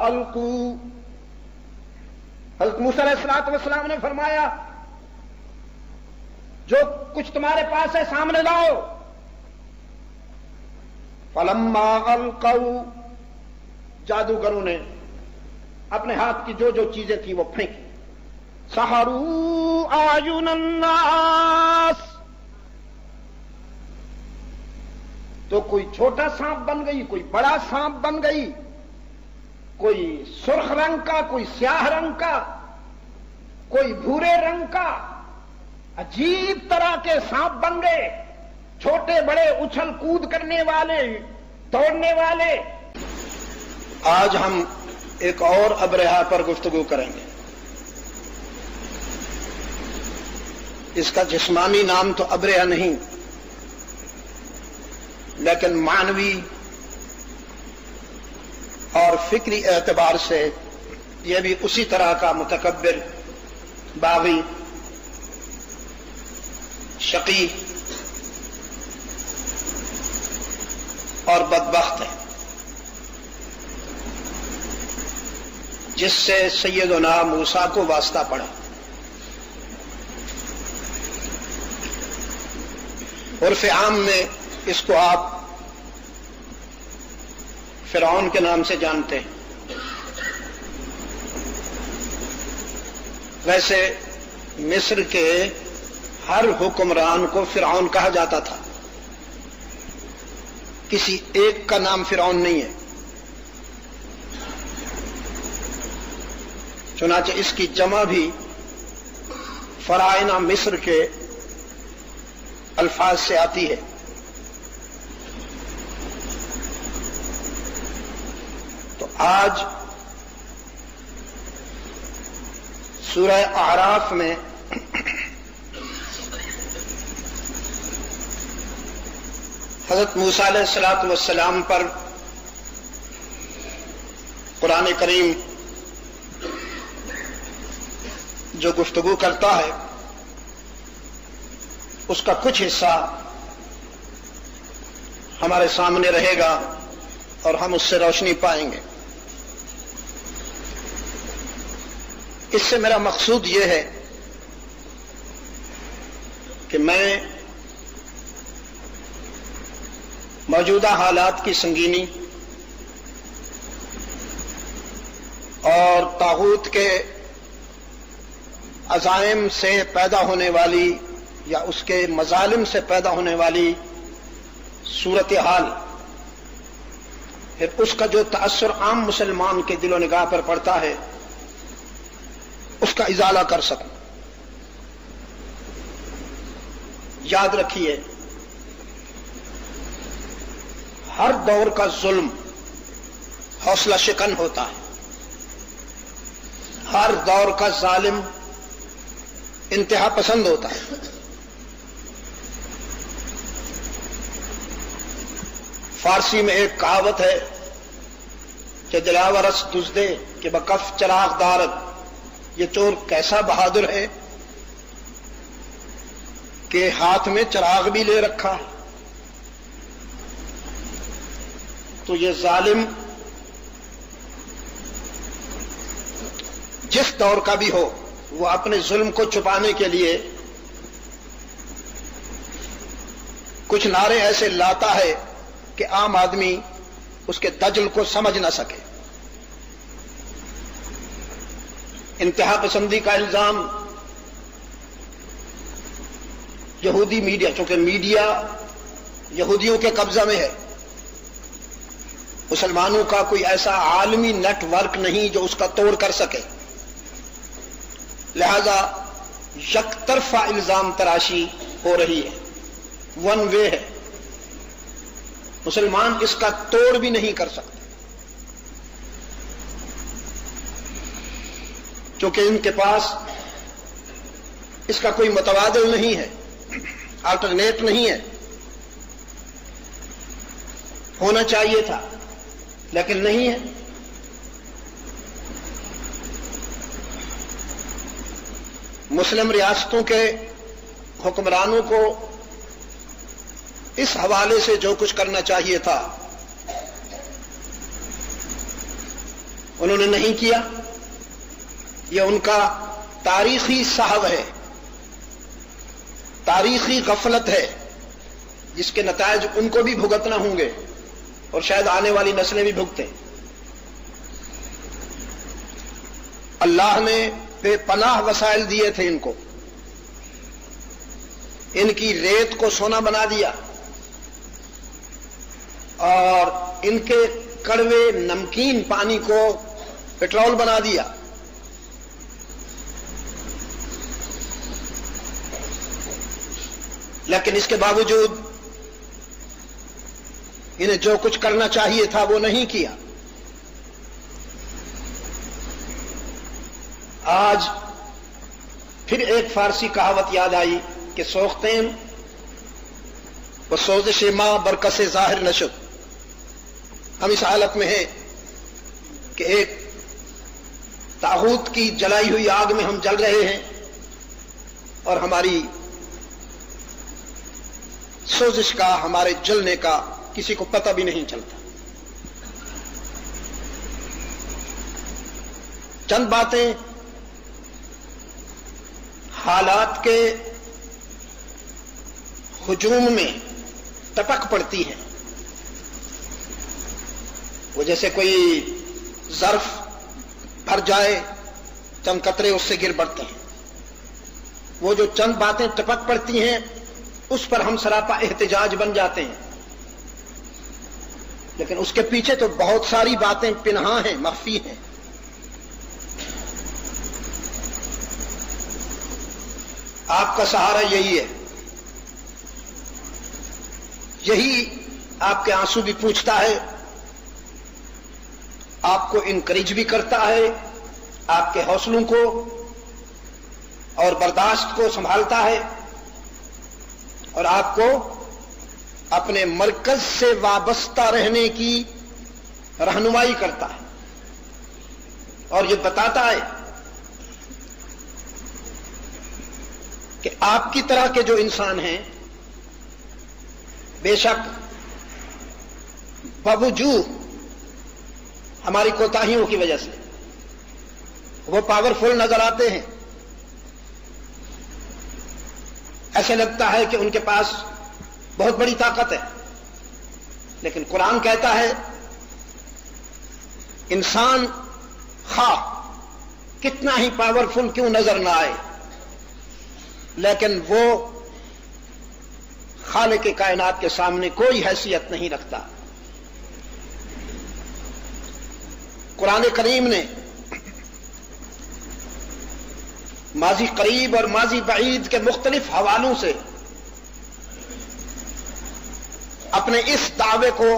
القوا، حضرت موسیٰ علیہ السلام نے فرمایا جو کچھ تمہارے پاس ہے سامنے لاؤ. فلما القوا، جادوگروں نے اپنے ہاتھ کی جو جو چیزیں تھی وہ پھینکی. سحروا اعین الناس، تو کوئی چھوٹا سانپ بن گئی، کوئی بڑا سانپ بن گئی، کوئی سرخ رنگ کا، کوئی سیاہ رنگ کا، کوئی بھورے رنگ کا، عجیب طرح کے سانپ بن گئے، چھوٹے بڑے، اچھل کود کرنے والے، دوڑنے والے. آج ہم ایک اور ابرہہ پر گفتگو کریں گے. اس کا جسمانی نام تو ابرہہ نہیں، لیکن معنوی اور فکری اعتبار سے یہ بھی اسی طرح کا متکبر، باغی، شقی اور بدبخت ہے، جس سے سیدنا موسیٰ کو واسطہ پڑا. عرف عام میں اس کو آپ فرعون کے نام سے جانتے ہیں. ویسے مصر کے ہر حکمران کو فرعون کہا جاتا تھا، کسی ایک کا نام فرعون نہیں ہے. چنانچہ اس کی جمع بھی فرعونہ مصر کے الفاظ سے آتی ہے. تو آج سورہ اعراف میں حضرت موسیٰ علیہ السلام پر قرآن کریم جو گفتگو کرتا ہے اس کا کچھ حصہ ہمارے سامنے رہے گا اور ہم اس سے روشنی پائیں گے. اس سے میرا مقصود یہ ہے کہ میں موجودہ حالات کی سنگینی اور طاغوت کے عزائم سے پیدا ہونے والی یا اس کے مظالم سے پیدا ہونے والی صورتحال، پھر اس کا جو تأثر عام مسلمان کے دل و نگاہ پر پڑتا ہے اس کا ازالہ کر سکوں. یاد رکھیے، ہر دور کا ظلم حوصلہ شکن ہوتا ہے، ہر دور کا ظالم انتہا پسند ہوتا ہے. فارسی میں ایک کہاوت ہے کہ دلاورس دزدے کہ بکف چراغ دارد، یہ چور کیسا بہادر ہے کہ ہاتھ میں چراغ بھی لے رکھا ہے. تو یہ ظالم جس دور کا بھی ہو، وہ اپنے ظلم کو چھپانے کے لیے کچھ نعرے ایسے لاتا ہے کہ عام آدمی اس کے دجل کو سمجھ نہ سکے. انتہا پسندی کا الزام یہودی میڈیا، چونکہ میڈیا یہودیوں کے قبضہ میں ہے، مسلمانوں کا کوئی ایسا عالمی نیٹ ورک نہیں جو اس کا توڑ کر سکے، لہذا یک طرفہ الزام تراشی ہو رہی ہے، ون وے ہے، مسلمان اس کا توڑ بھی نہیں کر سکتے، چونکہ ان کے پاس اس کا کوئی متبادل نہیں ہے، آلٹرنیٹ نہیں ہے. ہونا چاہیے تھا لیکن نہیں ہے. مسلم ریاستوں کے حکمرانوں کو اس حوالے سے جو کچھ کرنا چاہیے تھا انہوں نے نہیں کیا. یہ ان کا تاریخی سہو ہے، تاریخی غفلت ہے، جس کے نتائج ان کو بھی بھگتنا ہوں گے اور شاید آنے والی نسلیں بھی بھگتیں. اللہ نے بے پناہ وسائل دیے تھے ان کو، ان کی ریت کو سونا بنا دیا اور ان کے کڑوے نمکین پانی کو پٹرول بنا دیا. لیکن اس کے باوجود انہیں جو کچھ کرنا چاہیے تھا وہ نہیں کیا. آج پھر ایک فارسی کہاوت یاد آئی کہ سوختیں وہ سوزش ماں برکس ظاہر نشد. ہم اس حالت میں ہیں کہ ایک طاغوت کی جلائی ہوئی آگ میں ہم جل رہے ہیں اور ہماری سوزش کا، ہمارے جلنے کا کسی کو پتہ بھی نہیں چلتا. چند باتیں حالات کے ہجوم میں ٹپک پڑتی ہیں. وہ جیسے کوئی ظرف بھر جائے، چند قطرے اس سے گر پڑتے ہیں. وہ جو چند باتیں ٹپک پڑتی ہیں اس پر ہم سراپا احتجاج بن جاتے ہیں، لیکن اس کے پیچھے تو بہت ساری باتیں پنہاں ہیں، مخفی ہیں. آپ کا سہارا یہی ہے، یہی آپ کے آنسو بھی پوچھتا ہے، آپ کو انکریج بھی کرتا ہے، آپ کے حوصلوں کو اور برداشت کو سنبھالتا ہے اور آپ کو اپنے مرکز سے وابستہ رہنے کی رہنمائی کرتا ہے اور یہ بتاتا ہے کہ آپ کی طرح کے جو انسان ہیں بے شک باوجود ہماری کوتاہیوں کی وجہ سے وہ پاورفل نظر آتے ہیں. ایسے لگتا ہے کہ ان کے پاس بہت بڑی طاقت ہے، لیکن قرآن کہتا ہے انسان خواہ کتنا ہی پاورفل کیوں نظر نہ آئے، لیکن وہ خالق کائنات کے سامنے کوئی حیثیت نہیں رکھتا. قرآن کریم نے ماضی قریب اور ماضی بعید کے مختلف حوالوں سے اپنے اس دعوے کو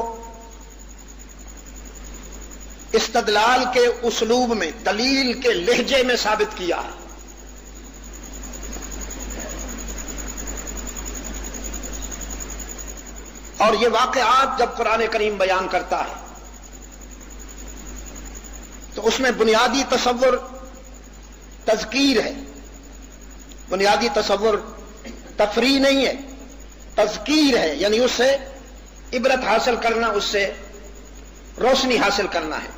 استدلال کے اسلوب میں، دلیل کے لہجے میں ثابت کیا ہے. اور یہ واقعات جب قرآن کریم بیان کرتا ہے تو اس میں بنیادی تصور تذکیر ہے، بنیادی تصور تفریح نہیں ہے، تذکیر ہے، یعنی اس سے عبرت حاصل کرنا، اس سے روشنی حاصل کرنا ہے.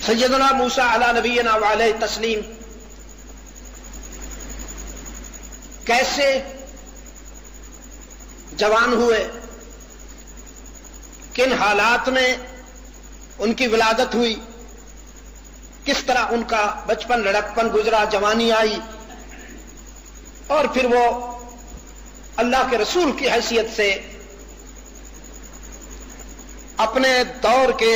سیدنا موسیٰ علی نبینا وعلیہ تسلیم کیسے جوان ہوئے، کن حالات میں ان کی ولادت ہوئی، کس طرح ان کا بچپن لڑکپن گزرا، جوانی آئی، اور پھر وہ اللہ کے رسول کی حیثیت سے اپنے دور کے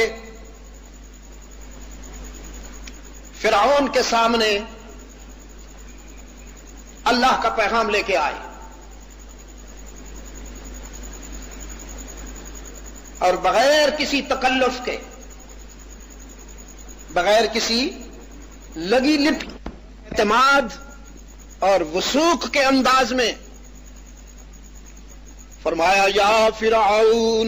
فرعون کے سامنے اللہ کا پیغام لے کے آئے اور بغیر کسی تکلف کے، بغیر کسی لگی لپ، اعتماد اور وثوق کے انداز میں فرمایا یا فرعون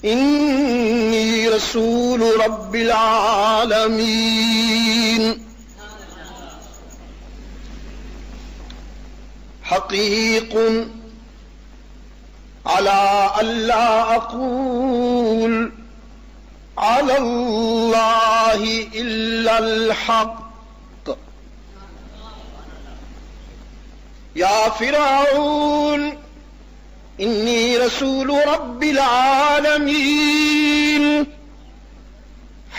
انی رسول رب العالمین حقیق علی اللہ اقول علی اللہ الا الحق یا فرعون انی رسول رب العالمین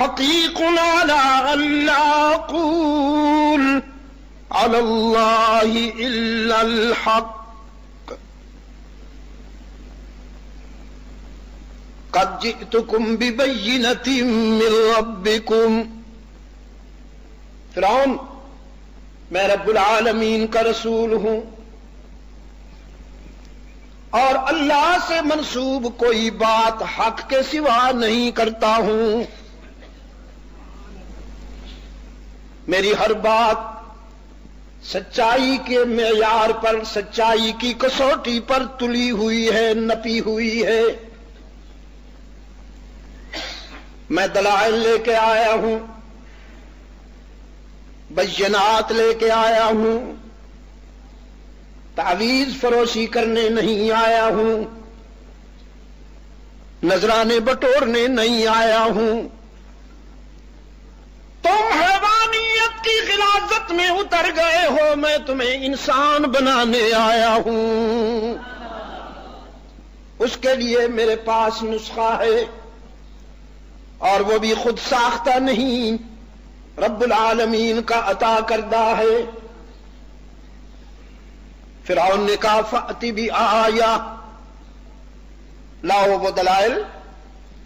حقیق علی اللہ اقول علی اللہ الا الحق قد جئتکم ببینۃ من ربکم. فرعون میں رب العالمین کا رسول ہوں اور اللہ سے منسوب کوئی بات حق کے سوا نہیں کرتا ہوں. میری ہر بات سچائی کے معیار پر، سچائی کی کسوٹی پر تلی ہوئی ہے، نپی ہوئی ہے. میں دلائل لے کے آیا ہوں، بینات لے کے آیا ہوں، تعویذ فروشی کرنے نہیں آیا ہوں، نذرانے بٹورنے نہیں آیا ہوں. تم حیوانیت کی غلاظت میں اتر گئے ہو، میں تمہیں انسان بنانے آیا ہوں. اس کے لیے میرے پاس نسخہ ہے، اور وہ بھی خود ساختہ نہیں، رب العالمین کا عطا کردہ ہے. فرعون نے کہا فأتی بآیہ، لاؤ وہ دلائل،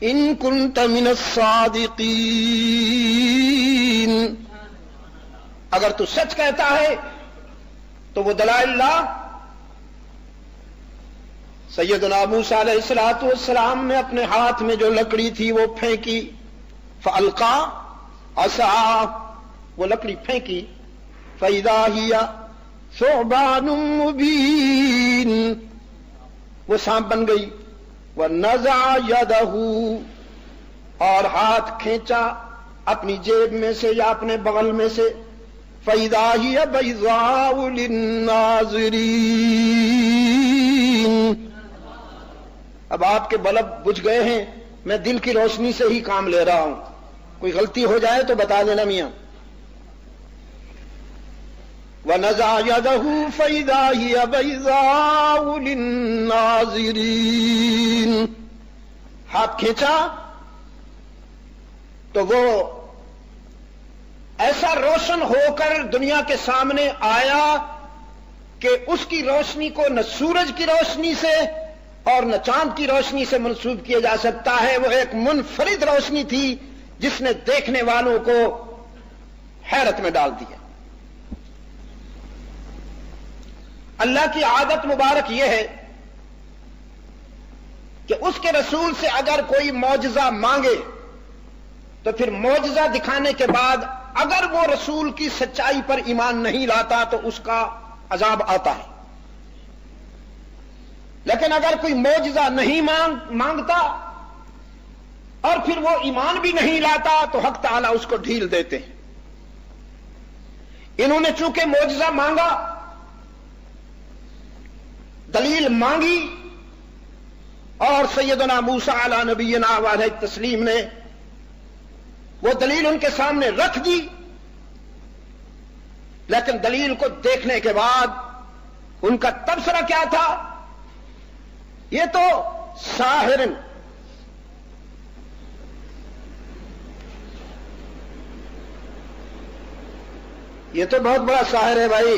ان کنت من الصادقین، اگر تو سچ کہتا ہے تو وہ دلائل لا. سیدنا موسیٰ علیہ السلام نے اپنے ہاتھ میں جو لکڑی تھی وہ پھینکی، فألقى عصاه، وہ لکڑی پھینکی، فإذا هي ثعبان مبین، وہ سانپ بن گئی. ونزع يده، اور ہاتھ کھینچا اپنی جیب میں سے یا اپنے بغل میں سے، فإذا هي بيضاء للناظرین. اب آپ کے بلب بجھ گئے ہیں، میں دل کی روشنی سے ہی کام لے رہا ہوں، کوئی غلطی ہو جائے تو بتا دینا میاں. وَنَزَعَ يَدَهُ فَإِذَا هِيَ بَيْضَاءُ لِلنَّاظِرِينَ، ہاتھ کھینچا تو وہ ایسا روشن ہو کر دنیا کے سامنے آیا کہ اس کی روشنی کو نہ سورج کی روشنی سے اور نہ چاند کی روشنی سے منسوب کیا جا سکتا ہے. وہ ایک منفرد روشنی تھی جس نے دیکھنے والوں کو حیرت میں ڈال دیا. اللہ کی عادت مبارک یہ ہے کہ اس کے رسول سے اگر کوئی معجزہ مانگے تو پھر معجزہ دکھانے کے بعد اگر وہ رسول کی سچائی پر ایمان نہیں لاتا تو اس کا عذاب آتا ہے. لیکن اگر کوئی معجزہ نہیں مانگتا اور پھر وہ ایمان بھی نہیں لاتا تو حق تعالیٰ اس کو ڈھیل دیتے ہیں. انہوں نے چونکہ معجزہ مانگا، دلیل مانگی، اور سیدنا موسیٰ علی نبینا علیہ التسلیم نے وہ دلیل ان کے سامنے رکھ دی، لیکن دلیل کو دیکھنے کے بعد ان کا تبصرہ کیا تھا؟ یہ تو ساحر، یہ تو بہت بڑا ساحر ہے بھائی.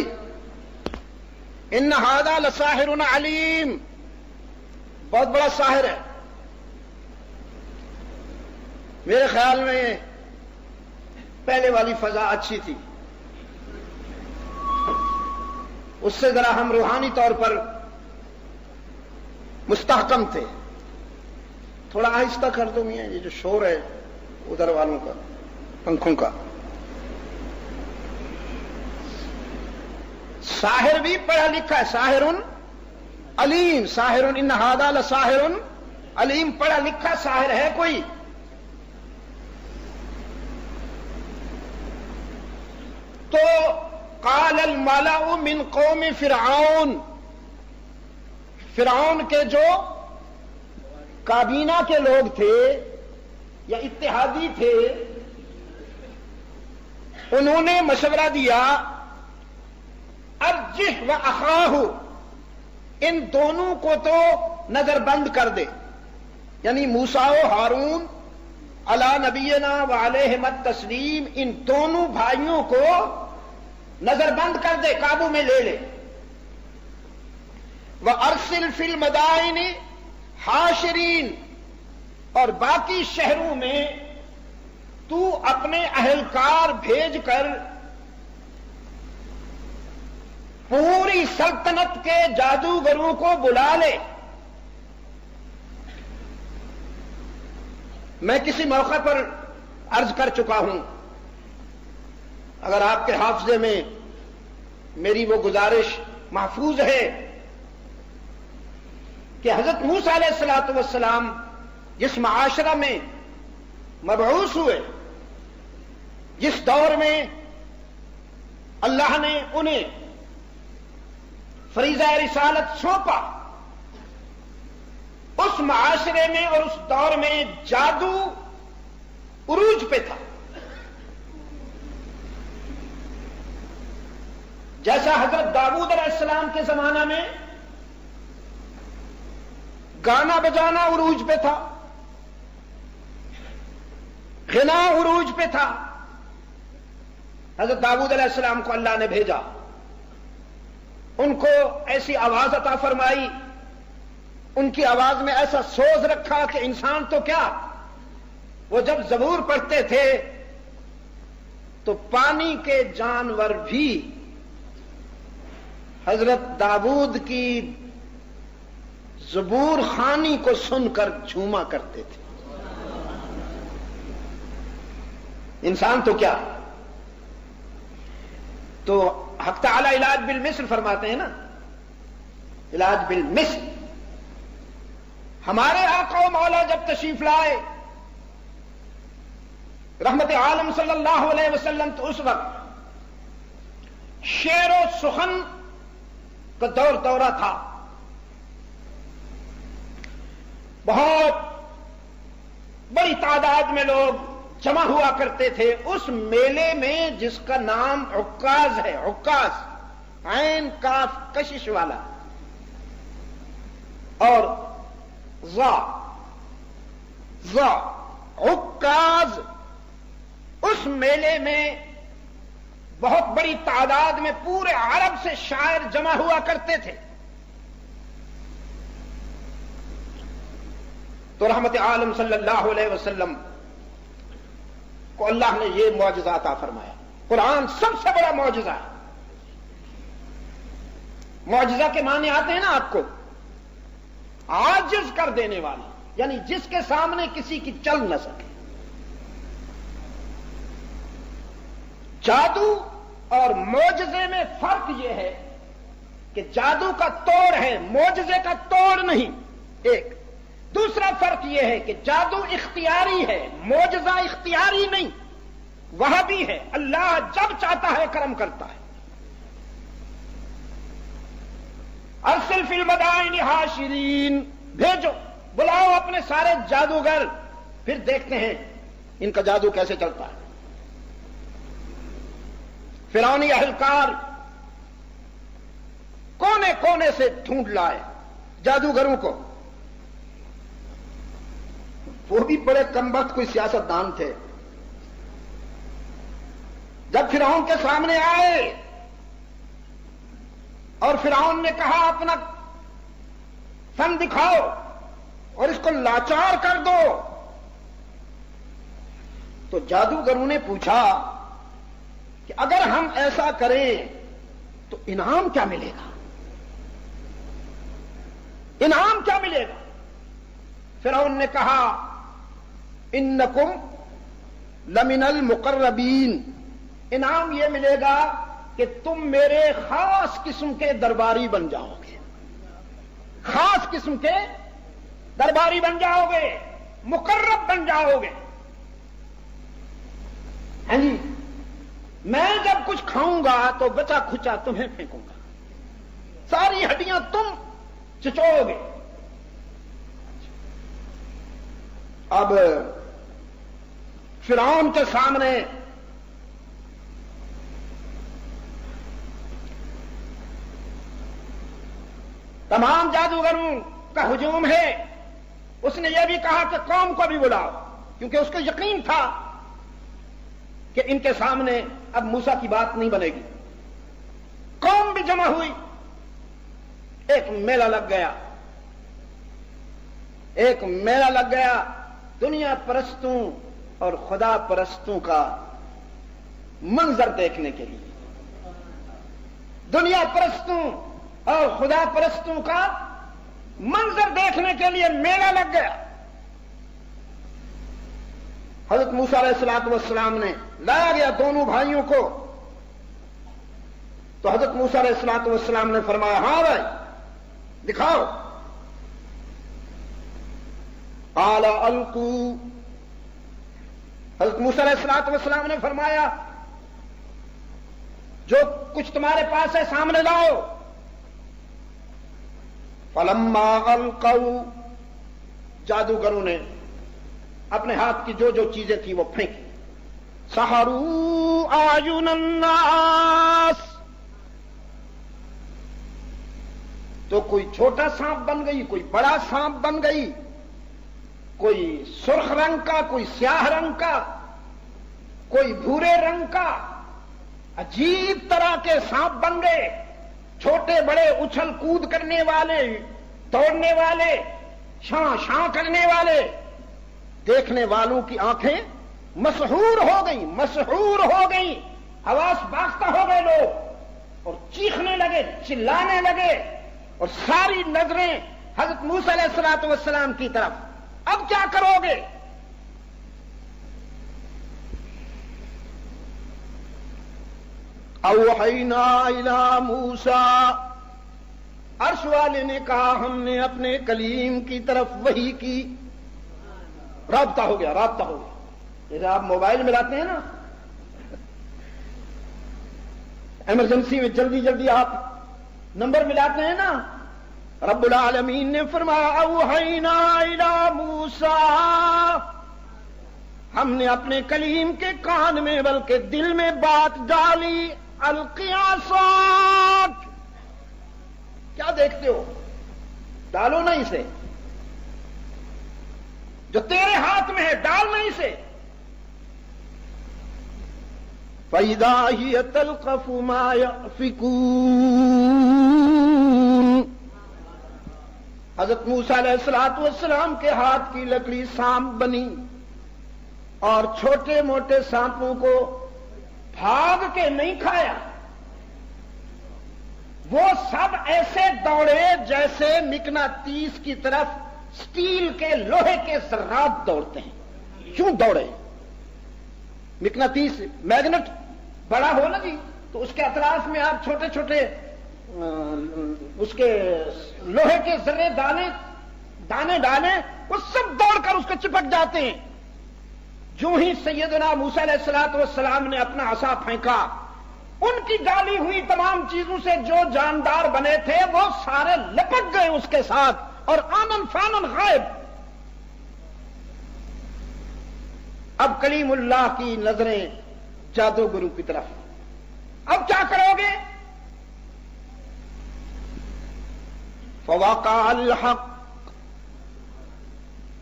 ان ھذا لساحر علیم، بہت بڑا ساحر ہے. میرے خیال میں پہلے والی فضا اچھی تھی، اس سے ذرا ہم روحانی طور پر مستحکم تھے. تھوڑا آہستہ کر دو میاں، یہ جو شور ہے ادھر والوں کا، پنکھوں کا. ساحر بھی پڑھا لکھا ہے، ساحر علیم، ساحر ان ھذا لساحر علیم، پڑھا لکھا ساحر ہے کوئی. تو قال الملأ من قوم فرعون، فرعون کے جو کابینہ کے لوگ تھے یا اتحادی تھے، انہوں نے مشورہ دیا ارجح و اخاہ، ان دونوں کو تو نظر بند کر دے، یعنی موسیٰ و ہارون علی نبینا و علیہم التسلیم، ان دونوں بھائیوں کو نظر بند کر دے، قابو میں لے لے۔ وَأَرْسِلْ فِي الْمَدَائِنِ حاشرین، اور باقی شہروں میں تو اپنے اہلکار بھیج کر پوری سلطنت کے جادوگروں کو بلا لے۔ میں کسی موقع پر عرض کر چکا ہوں، اگر آپ کے حافظے میں میری وہ گزارش محفوظ ہے کہ حضرت موسیٰ علیہ الصلوۃ والسلام جس معاشرہ میں مبعوث ہوئے، جس دور میں اللہ نے انہیں فریضہ رسالت سونپا، اس معاشرے میں اور اس دور میں جادو عروج پہ تھا۔ جیسا حضرت داؤد علیہ السلام کے زمانہ میں گانا بجانا عروج پہ تھا، غنا عروج پہ تھا، حضرت داؤد علیہ السلام کو اللہ نے بھیجا، ان کو ایسی آواز عطا فرمائی، ان کی آواز میں ایسا سوز رکھا کہ انسان تو کیا، وہ جب زبور پڑھتے تھے تو پانی کے جانور بھی حضرت داؤد کی زبور خوانی کو سن کر جھوما کرتے تھے۔ انسان تو کیا، تو حق تعالی علاج بالمثل فرماتے ہیں نا، علاج بالمثل۔ ہمارے آقا و مولا جب تشریف لائے رحمت عالم صلی اللہ علیہ وسلم، تو اس وقت شعر و سخن کا دورہ تھا، بہت بڑی تعداد میں لوگ جمع ہوا کرتے تھے اس میلے میں، جس کا نام عکاز ہے، عکاز عین کاف کشش والا اور ذا عکاز۔ اس میلے میں بہت بڑی تعداد میں پورے عرب سے شاعر جمع ہوا کرتے تھے، تو رحمت عالم صلی اللہ علیہ وسلم کو اللہ نے یہ معجزہ عطا فرمایا۔ قرآن سب سے بڑا معجزہ ہے۔ معجزہ کے معنی آتے ہیں نا آپ کو، عاجز کر دینے والا، یعنی جس کے سامنے کسی کی چل نہ سکے۔ جادو اور معجزے میں فرق یہ ہے کہ جادو کا توڑ ہے، معجزے کا توڑ نہیں، ایک۔ دوسرا فرق یہ ہے کہ جادو اختیاری ہے، معجزہ اختیاری نہیں، وہ بھی ہے، اللہ جب چاہتا ہے کرم کرتا ہے۔ ارسل فی المدائن حاشرین، بھیجو، بلاؤ اپنے سارے جادوگر، پھر دیکھتے ہیں ان کا جادو کیسے چلتا ہے۔ فرعونی اہلکار کونے کونے سے ڈھونڈ لائے جادوگروں کو، وہ بھی بڑے کمبخت کوئی سیاست دان تھے۔ جب فرعون کے سامنے آئے اور فرعون نے کہا اپنا فن دکھاؤ اور اس کو لاچار کر دو، تو جادوگروں نے پوچھا کہ اگر ہم ایسا کریں تو انعام کیا ملے گا، انعام کیا ملے گا؟ فرعون نے کہا انکم لمن المقربین، انعام یہ ملے گا کہ تم میرے خاص قسم کے درباری بن جاؤ گے، خاص قسم کے درباری بن جاؤ گے، مقرب بن جاؤ گے۔ ہاں جی، میں جب کچھ کھاؤں گا تو بچا کھچا تمہیں پھینکوں گا، ساری ہڈیاں تم چچوڑو گے. اب فرعون کے سامنے تمام جادوگروں کا ہجوم ہے. اس نے یہ بھی کہا کہ قوم کو بھی بلاؤ، کیونکہ اس کو یقین تھا کہ ان کے سامنے اب موسیٰ کی بات نہیں بنے گی. قوم بھی جمع ہوئی، ایک میلہ لگ گیا، ایک میلہ لگ گیا دنیا پرستوں اور خدا پرستوں کا منظر دیکھنے کے لیے. دنیا پرستوں اور خدا پرستوں کا منظر دیکھنے کے لیے میلہ لگ گیا. حضرت موسیٰ علیہ الصلوۃ والسلام نے لایا گیا دونوں بھائیوں کو. تو حضرت موسیٰ علیہ الصلوۃ والسلام نے فرمایا ہاں بھائی دکھاؤ. قال القوا. حضرت موسیٰ علیہ الصلوۃ والسلام نے فرمایا جو کچھ تمہارے پاس ہے سامنے لاؤ. فلما القوا، جادوگروں نے اپنے ہاتھ کی جو جو چیزیں تھیں وہ پھینکی. سحروا اعین الناس، تو کوئی چھوٹا سانپ بن گئی، کوئی بڑا سانپ بن گئی، کوئی سرخ رنگ کا، کوئی سیاہ رنگ کا، کوئی بھورے رنگ کا، عجیب طرح کے سانپ بن گئے. چھوٹے بڑے اچھل کود کرنے والے، دوڑنے والے، شاں شاں کرنے والے. دیکھنے والوں کی آنکھیں مسحور ہو گئیں، مسحور ہو گئیں. حواس باختہ ہو گئے لوگ اور چیخنے لگے، چلانے لگے، اور ساری نظریں حضرت موسیٰ علیہ الصلوۃ والسلام کی طرف. اب کیا کرو گے؟ اوحینا الی موسیٰ، عرش والے نے کہا ہم نے اپنے کلیم کی طرف وحی کی. رابطہ ہو گیا، رابطہ ہو گیا. جیسے آپ موبائل ملاتے ہیں نا، ایمرجنسی میں جلدی جلدی آپ نمبر ملاتے ہیں نا. رب العالمین نے فرمایا اوحینا الی موسیٰ، ہم نے اپنے کلیم کے کان میں بلکہ دل میں بات ڈالی. القی عصاک، کیا دیکھتے ہو؟ ڈالو نا اسے، جو تیرے ہاتھ میں ہے ڈالنا اسے. فَإِذَا هِيَ تَلْقَفُ مَا يَأْفِكُونَ. حضرت موسیٰ علیہ الصلوۃ والسلام کے ہاتھ کی لکڑی سانپ بنی، اور چھوٹے موٹے سانپوں کو بھاگ کے نہیں کھایا. وہ سب ایسے دوڑے جیسے مقناطیس کی طرف سٹیل کے لوہے کے ذرات دوڑتے ہیں. کیوں دوڑے؟ مقناطیس میگنٹ بڑا ہو نا جی، تو اس کے اطراف میں آپ چھوٹے چھوٹے اس کے لوہے کے ذرے دانے ڈالیں، وہ سب دوڑ کر اس کو چپک جاتے ہیں. جو ہی سیدنا موسیٰ علیہ الصلوۃ والسلام نے اپنا عصا پھینکا، ان کی ڈالی ہوئی تمام چیزوں سے جو جاندار بنے تھے وہ سارے لپٹ گئے اس کے ساتھ اور آنن فانن غائب. اب کلیم اللہ کی نظریں جادوگروں کی طرف. اب کیا کرو گے؟ فوقع الحق،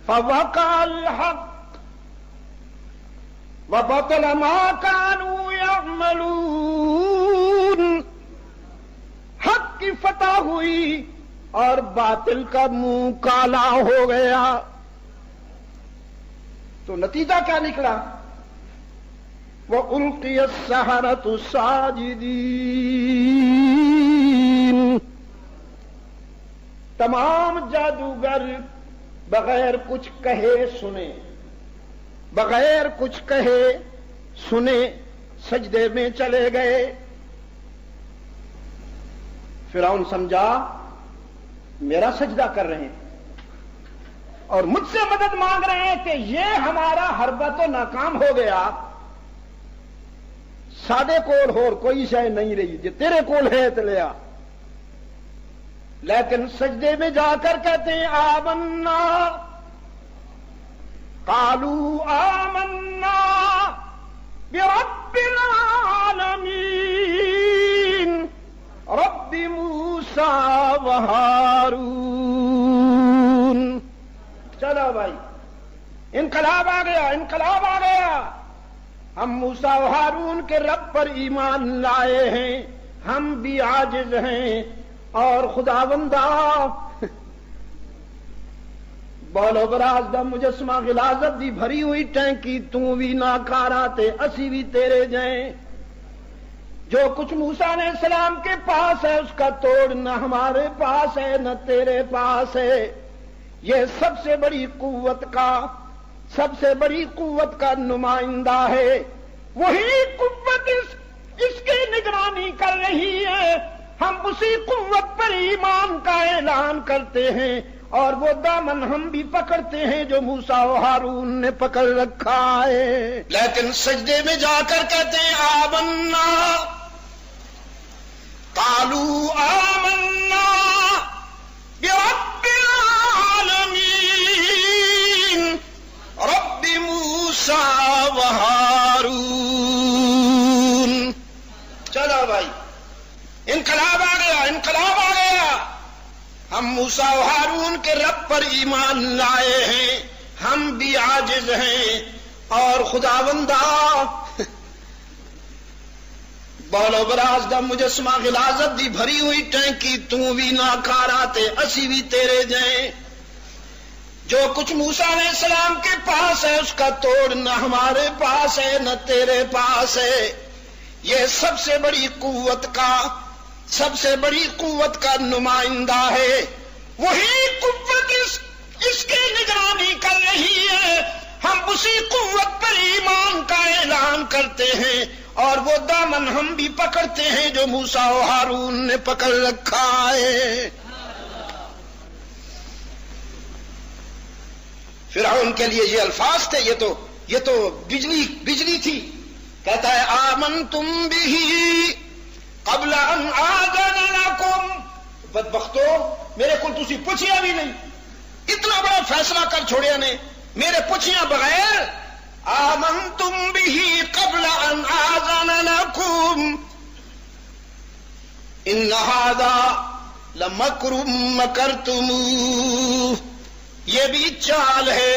فوقع الحق وبطل ما كانوا يعملون. حق کی فتح ہوئی اور باطل کا منہ کالا ہو گیا. تو نتیجہ کیا نکلا؟ وَأُلْقِيَ السَّحَرَةُ سَاجِدِينَ. تمام جادوگر بغیر کچھ کہے سنے، بغیر کچھ کہے سنے سجدے میں چلے گئے. فرعون سمجھا میرا سجدہ کر رہے ہیں اور مجھ سے مدد مانگ رہے ہیں کہ یہ ہمارا حربہ تو ناکام ہو گیا. سادے کول ہور کوئی شے نہیں رہی، جو تیرے کول ہے تو لیا. لیکن سجدے میں جا کر کہتے ہیں آمنا، قالوا آمنا برب العالمین رب موسیٰ و ہارون۔ چلو بھائی، انقلاب آ گیا، انقلاب آ گیا۔ ہم موسیٰ و ہارون کے رب پر ایمان لائے ہیں، ہم بھی عاجز ہیں، اور خداوندا بولو براز دا مجسمہ غلازت دی بھری ہوئی ٹینکی، تو بھی ناکارا تے اسی بھی تیرے جائیں۔ جو کچھ موسیٰ علیہ السلام کے پاس ہے اس کا توڑ نہ ہمارے پاس ہے نہ تیرے پاس ہے۔ یہ سب سے بڑی قوت کا نمائندہ ہے، وہی قوت اس کی نگرانی کر رہی ہے۔ ہم اسی قوت پر ایمان کا اعلان کرتے ہیں، اور وہ دامن ہم بھی پکڑتے ہیں جو موسیٰ و ہارون نے پکڑ رکھا ہے۔ لیکن سجدے میں جا کر کہتے ہیں آمنا، قالوا آمنا برب العالمین رب موسیٰ و ہارون۔ چلو بھائی، انقلاب آ گیا، انقلاب آ گیا۔ ہم موسیٰ و ہارون کے رب پر ایمان لائے ہیں، ہم بھی عاجز ہیں، اور خداوندا بولو براز دا مجسمہ غلازت دی بھری ہوئی ٹینکی، تو بھی ناکارا تے اسی بھی تیرے جائیں۔ جو کچھ موسیٰ علیہ السلام کے پاس ہے اس کا توڑ نہ ہمارے پاس ہے نہ تیرے پاس ہے۔ یہ سب سے بڑی قوت کا نمائندہ ہے، وہی قوت اس کی نگرانی کر رہی ہے۔ ہم اسی قوت پر ایمان کا اعلان کرتے ہیں، اور وہ دامن ہم بھی پکڑتے ہیں جو موسیٰ و ہارون نے پکڑ رکھا ہے۔ فرعون کے لیے یہ الفاظ تھے، یہ تو بجلی تھی۔ کہتا ہے آمنتم بہ قبل ان آذن لکم، بدبختو میرے کو تسی پوچھیا بھی نہیں، اتنا بڑا فیصلہ کر چھوڑیا نے میرے پوچھیا بغیر۔ آمنتم بہ قبل ان آذن لکم ان ھذا لمکر مکرتموہ، یہ بھی چال ہے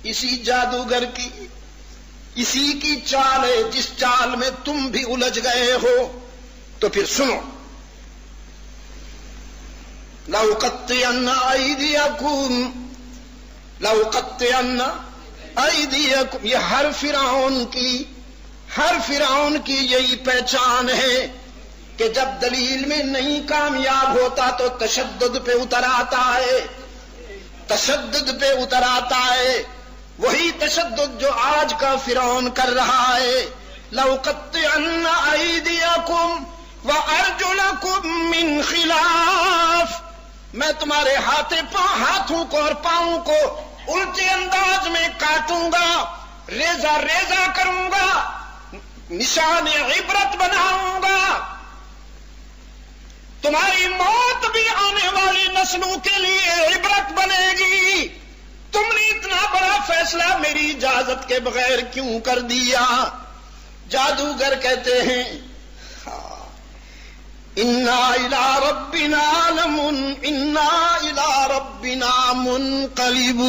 اسی جادوگر کی، اسی کی چال ہے جس چال میں تم بھی الجھ گئے ہو۔ تو پھر سنو، لَأُقَطِّعَنَّ أَيْدِيَكُمْ، یہ ہر فرعون کی یہی پہچان ہے کہ جب دلیل میں نہیں کامیاب ہوتا تو تشدد پہ اتر آتا ہے، وہی تشدد جو آج کا فرعون کر رہا ہے۔ لَأُقَطِّعَنَّ أَيْدِيَكُمْ وَأَرْجُلَكُمْ مِنْ خِلَافٍ، میں تمہارے ہاتھوں کو اور پاؤں کو الٹے انداز میں کاٹوں گا، ریزہ کروں گا، نشان عبرت بناؤں گا۔ تمہاری موت بھی آنے والی نسلوں کے لیے عبرت بنے گی۔ تم نے اتنا بڑا فیصلہ میری اجازت کے بغیر کیوں کر دیا؟ جادوگر کہتے ہیں انا الی ربنا منقلبون،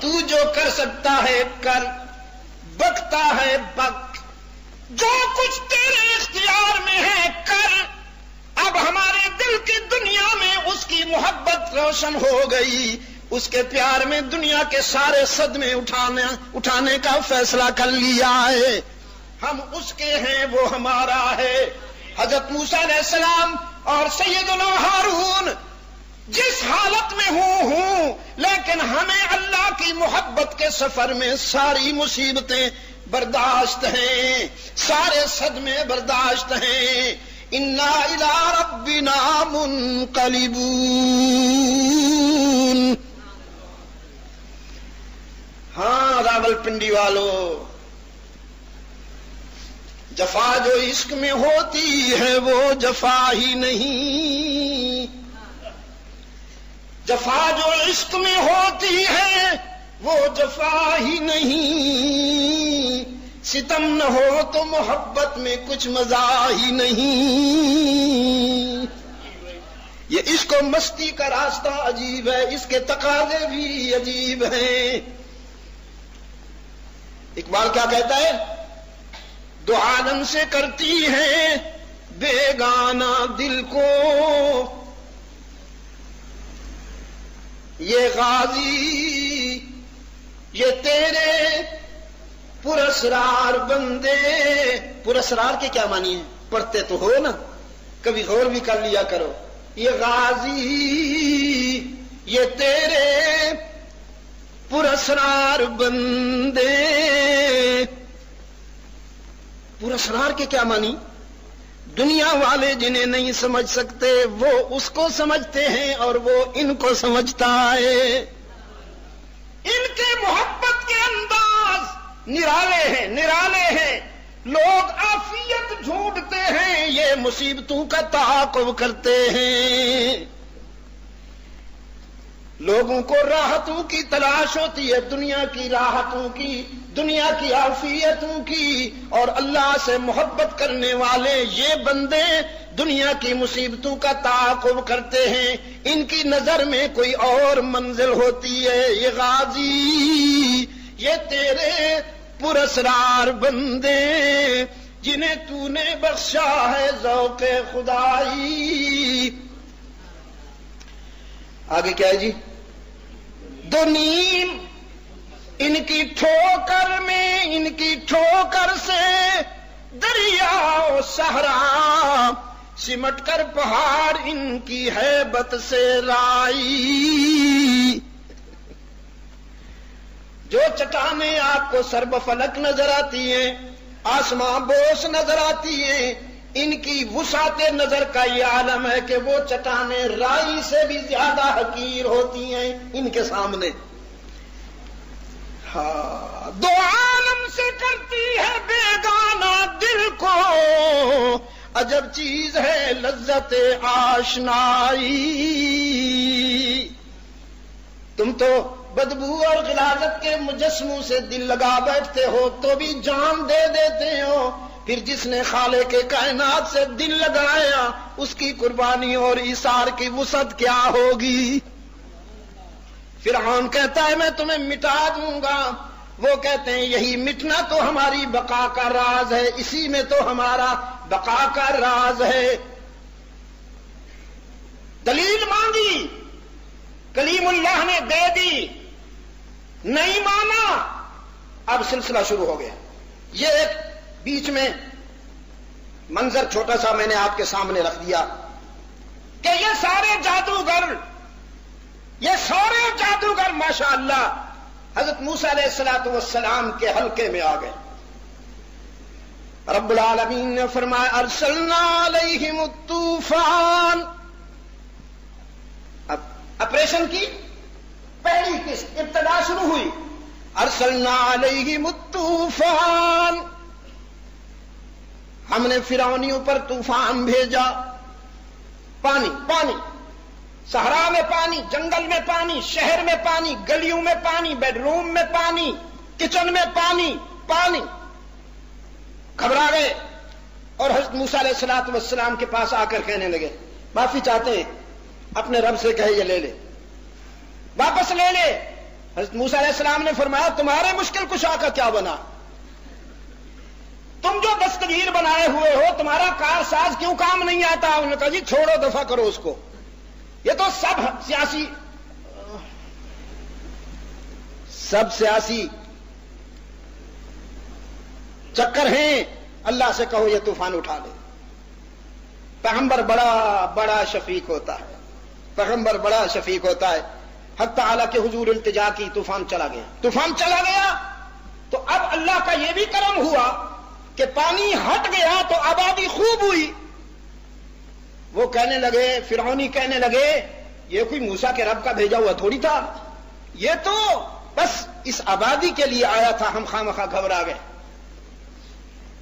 تو جو کر سکتا ہے کر، بکتا ہے بک، جو کچھ تیرے اختیار میں ہے کر۔ اب ہمارے دل کی دنیا میں اس کی محبت روشن ہو گئی، اس کے پیار میں دنیا کے سارے صدمے اٹھانے کا فیصلہ کر لیا ہے۔ ہم اس کے ہیں، وہ ہمارا ہے۔ حضرت موسیٰ علیہ السلام اور سیدنا ہارون جس حالت میں ہوں، لیکن ہمیں اللہ کی محبت کے سفر میں ساری مصیبتیں برداشت ہیں، سارے صدمے برداشت ہیں۔ انا الی ربنا منقلبون۔ ہاں راول پنڈی والو، جفا جو عشق میں ہوتی ہے وہ جفا ہی نہیں، جفا جو عشق میں ہوتی ہے وہ جفا ہی نہیں، ستم نہ ہو تو محبت میں کچھ مزہ ہی نہیں۔ یہ عشق و مستی کا راستہ عجیب ہے، اس کے تقاضے بھی عجیب ہیں۔ اقبال کیا کہتا ہے؟ دو عالم سے کرتی ہے بیگانہ دل کو یہ غازی، یہ تیرے پراسرار بندے۔ پراسرار کے کیا معنی ہے؟ پڑھتے تو ہو نا، کبھی غور بھی کر لیا کرو۔ یہ غازی، یہ تیرے پراسرار بندے۔ پراسرار کے کیا معنی؟ دنیا والے جنہیں نہیں سمجھ سکتے وہ اس کو سمجھتے ہیں اور وہ ان کو سمجھتا ہے۔ ان کے محبت کے انداز نرالے ہیں، نرالے ہیں۔ لوگ عافیت ڈھونڈتے ہیں، یہ مصیبتوں کا تعاقب کرتے ہیں۔ لوگوں کو راحتوں کی تلاش ہوتی ہے، دنیا کی راحتوں کی، دنیا کی عافیتوں کی، اور اللہ سے محبت کرنے والے یہ بندے دنیا کی مصیبتوں کا تعاقب کرتے ہیں۔ ان کی نظر میں کوئی اور منزل ہوتی ہے۔ یہ غازی، یہ تیرے پراسرار بندے جنہیں تو نے بخشا ہے ذوق خدائی۔ آگے کیا ہے جی؟ دو نیم ان کی ٹھوکر میں، ان کی ٹھوکر سے دریا و صحرا سمٹ کر پہاڑ ان کی ہیبت سے رائی۔ جو چٹانیں آپ کو سرب فلک نظر آتی ہیں، آسمان بوس نظر آتی ہیں، ان کی وسعت نظر کا یہ عالم ہے کہ وہ چٹانیں رائی سے بھی زیادہ حقیر ہوتی ہیں ان کے سامنے۔ ہاں، دو عالم سے کرتی ہے بیگانہ دل کو عجب چیز ہے لذت آشنائی۔ تم تو بدبو اور غلاظت کے مجسموں سے دل لگا بیٹھتے ہو تو بھی جان دے دیتے ہو، پھر جس نے خالق کے کائنات سے دل لگایا اس کی قربانی اور ایثار کی وسعت کیا ہوگی۔ فرعون کہتا ہے میں تمہیں مٹا دوں گا، وہ کہتے ہیں یہی مٹنا تو ہماری بقا کا راز ہے، اسی میں تو ہمارا بقا کا راز ہے۔ دلیل مانگی، کلیم اللہ نے دے دی، نہیں مانا، اب سلسلہ شروع ہو گیا۔ یہ ایک بیچ میں منظر چھوٹا سا میں نے آپ کے سامنے رکھ دیا کہ یہ سارے جادوگر ماشاءاللہ حضرت موسیٰ علیہ السلام کے حلقے میں آ گئے۔ رب العالمین نے فرمایا ارسلنا علیہم الطوفان۔ اب آپریشن کی پہلی قسط ابتدا شروع ہوئی، ارسلنا علیہم الطوفان، ہم نے فرعونیوں پر طوفان بھیجا۔ پانی پانی، صحرا میں پانی، جنگل میں پانی، شہر میں پانی، گلیوں میں پانی، بیڈ روم میں پانی، کچن میں پانی پانی۔ گھبرا گئے اور حضرت موسیٰ علیہ السلام کے پاس آ کر کہنے لگے معافی چاہتے ہیں، اپنے رب سے کہے یہ لے لے، واپس لے لے۔ حضرت موسیٰ علیہ السلام نے فرمایا تمہارے مشکل کشا کا کیا بنا؟ تم جو دستگیر بنائے ہوئے ہو تمہارا کار ساز کیوں کام نہیں آتا؟ انہوں نے کہا جی چھوڑو، دفع کرو اس کو، یہ تو سب سیاسی چکر ہیں، اللہ سے کہو یہ طوفان اٹھا لے۔ پیغمبر بڑا شفیق ہوتا ہے، پیغمبر بڑا شفیق ہوتا ہے۔ حق تعالیٰ کے حضور التجا کی، طوفان چلا گیا تو اب اللہ کا یہ بھی کرم ہوا کہ پانی ہٹ گیا تو آبادی خوب ہوئی۔ وہ کہنے لگے، فرعونی کہنے لگے یہ کوئی موسیٰ کے رب کا بھیجا ہوا تھوڑی تھا، یہ تو بس اس آبادی کے لیے آیا تھا، ہم خواہ مخواہ گھبرا گئے۔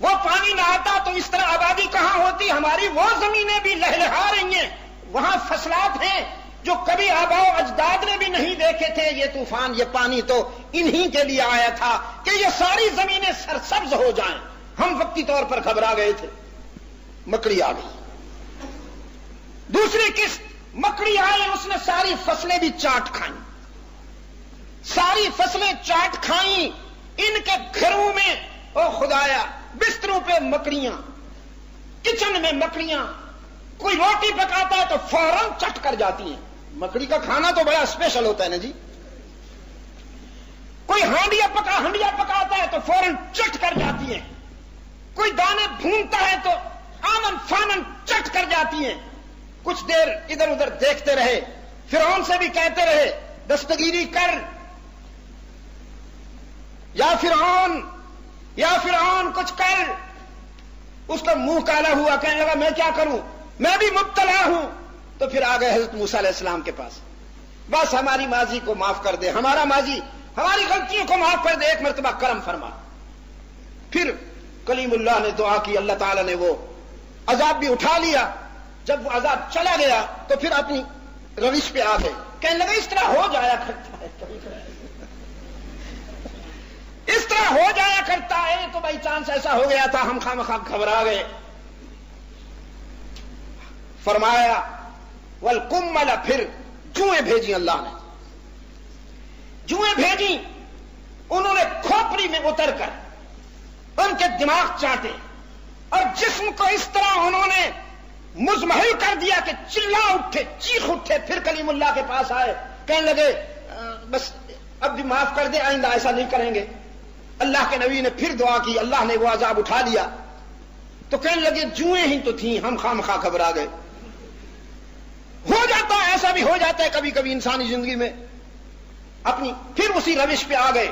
وہ پانی نہ آتا تو اس طرح آبادی کہاں ہوتی؟ ہماری وہ زمینیں بھی لہلہا رہی ہیں، وہاں فصلات ہیں جو کبھی آباؤ اجداد نے بھی نہیں دیکھے تھے. یہ طوفان، یہ پانی تو انہی کے لیے آیا تھا کہ یہ ساری زمینیں سرسبز ہو جائیں. ہم وقتی طور پر گھبرا گئے تھے، مکڑی آ گئی. دوسری قسط مکڑی آئی، اس نے ساری فصلیں بھی چاٹ کھائیں، ساری فصلیں چاٹ کھائیں. ان کے گھروں میں او خدایا بستروں پہ مکڑیاں، کچن میں مکڑیاں. کوئی روٹی پکاتا ہے تو فوراً چٹ کر جاتی ہیں. مکڑی کا کھانا تو بڑا اسپیشل ہوتا ہے نا جی. کوئی ہانڈیا پکاتا ہے تو فوراً چٹ کر جاتی ہیں. کوئی دانے بھونتا ہے تو آمن فامن چٹ کر جاتی ہیں. کچھ دیر ادھر ادھر دیکھتے رہے، فرعون سے بھی کہتے رہے دستگیری کر، یا فرعون کچھ کر. اس کا منہ کالا ہوا، کہنے لگا میں کیا کروں، میں بھی مبتلا ہوں. تو پھر آ گئے حضرت موسیٰ علیہ السلام کے پاس. بس ہماری ماضی کو معاف کر دے، ہمارا ماضی، ہماری غلطیوں کو معاف کر دے، ایک مرتبہ کرم فرما. پھر کلیم اللہ نے دعا کی، اللہ تعالیٰ نے وہ عذاب بھی اٹھا لیا. جب وہ عذاب چلا گیا تو پھر اپنی روش پہ آ گئے، کہنے لگا اس طرح ہو جایا کرتا ہے، اس طرح ہو جایا کرتا ہے. تو بائی چانس ایسا ہو گیا تھا، ہم خواہ گھبرا گئے. فرمایا والقمل، پھر جوئیں بھیجی اللہ نے، جوئیں بھیجی. انہوں نے کھوپڑی میں اتر کر ان کے دماغ چاٹے اور جسم کو اس طرح انہوں نے مزمحل کر دیا کہ چلا اٹھے، چیخ اٹھے. پھر کلیم اللہ کے پاس آئے، کہنے لگے بس اب بھی معاف کر دے، آئندہ ایسا نہیں کریں گے. اللہ کے نبی نے پھر دعا کی، اللہ نے وہ عذاب اٹھا لیا. تو کہنے لگے جوئیں ہی تو تھیں، ہم خواہ گھبرا گئے. ہو جاتا ہے، ایسا بھی ہو جاتا ہے کبھی کبھی انسانی زندگی میں. اپنی پھر اسی روش پہ آ گئے.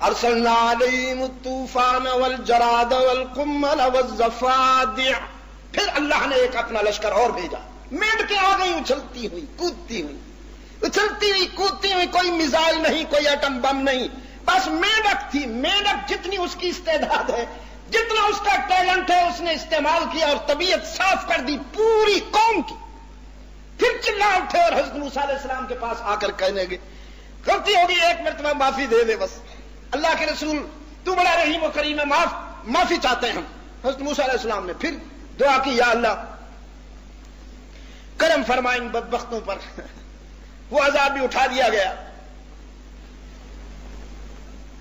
ارسلنا علیہم الطوفان والجراد والقمل والضفادع. پھر اللہ نے ایک اپنا لشکر اور بھیجا. مینڈکیں آ گئی اچھلتی ہوئی کودتی ہوئی. کوئی میزائل نہیں، کوئی ایٹم بم نہیں، بس مینڈک تھی. مینڈک جتنی اس کی استعداد ہے، جتنا اس کا ٹیلنٹ ہے، اس نے استعمال کیا اور طبیعت صاف کر دی پوری قوم کی. پھر چلا اٹھے اور حضرت موسیٰ علیہ السلام کے پاس آ کر کہنے لگے غلطی ہوگی، ایک مرتبہ معافی دے دے بس. اللہ کے رسول تو بڑا رحیم و کریم ہے، معافی چاہتے ہیں ہم. حضرت موسیٰ علیہ السلام نے پھر دعا کی، یا اللہ کرم فرمائیں ان بدبختوں پر. وہ عذاب بھی اٹھا دیا گیا.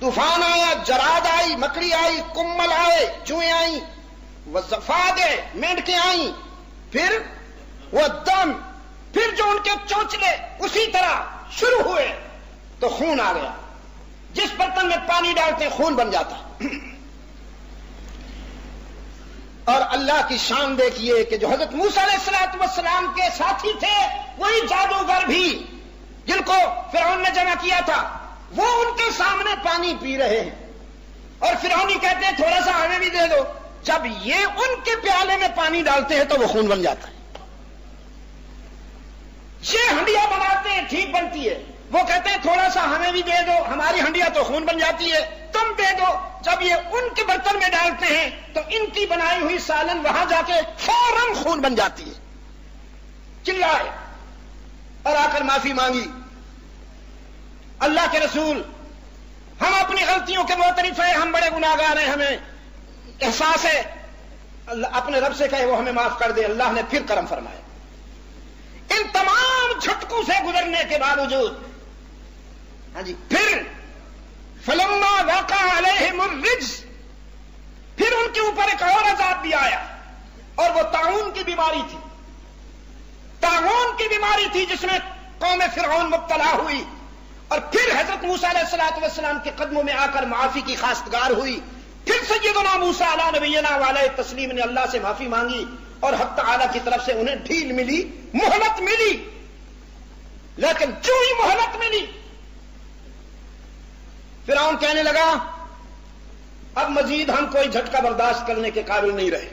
طوفان آیا، جراد آئی، مکڑی آئی، کمل آئے، چوہیں آئیں، وضفادع، مینڈکیں آئیں. پھر وہ دم، پھر جو ان کے چونچلے اسی طرح شروع ہوئے تو خون آ گیا. جس برتن میں پانی ڈالتے خون بن جاتا. اور اللہ کی شان دیکھیے کہ جو حضرت موسیٰ علیہ السلام کے ساتھی تھے، وہی جادوگر بھی جن کو فرعون نے جمع کیا تھا، وہ ان کے سامنے پانی پی رہے ہیں. اور فرعونی کہتے ہیں تھوڑا سا ہمیں بھی دے دو. جب یہ ان کے پیالے میں پانی ڈالتے ہیں تو وہ خون بن جاتا ہے. یہ ہنڈیا بناتے ہیں، ٹھیک بنتی ہے. وہ کہتے ہیں تھوڑا سا ہمیں بھی دے دو، ہماری ہنڈیا تو خون بن جاتی ہے، تم دے دو. جب یہ ان کے برتن میں ڈالتے ہیں تو ان کی بنائی ہوئی سالن وہاں جا کے فوراً خون بن جاتی ہے. چلائے اور آ کر معافی مانگی. اللہ کے رسول، ہم اپنی غلطیوں کے معترف ہیں، ہم بڑے گناہگار ہیں، ہمیں احساس ہے. اللہ اپنے رب سے کہے وہ ہمیں معاف کر دے. اللہ نے پھر کرم فرمایا. ان تمام جھٹکوں سے گزرنے کے باوجود پھر فلما وقع علیہم الرجز، پھر ان کے اوپر ایک اور عذاب بھی آیا، اور وہ طاعون کی بیماری تھی. طاعون کی بیماری تھی جس میں قوم فرعون مبتلا ہوئی. اور پھر حضرت موسیٰ علیہ السلام کے قدموں میں آ کر معافی کی خواستگار ہوئی. پھر سیدنا موسیٰ علیہ نبینا وعلیہ تسلیم نے اللہ سے معافی مانگی اور حق تعالیٰ کی طرف سے انہیں ڈھیل ملی، مہلت ملی. لیکن جو ہی مہلت ملی، فرعون کہنے لگا اب مزید ہم کوئی جھٹکا برداشت کرنے کے قابل نہیں رہے.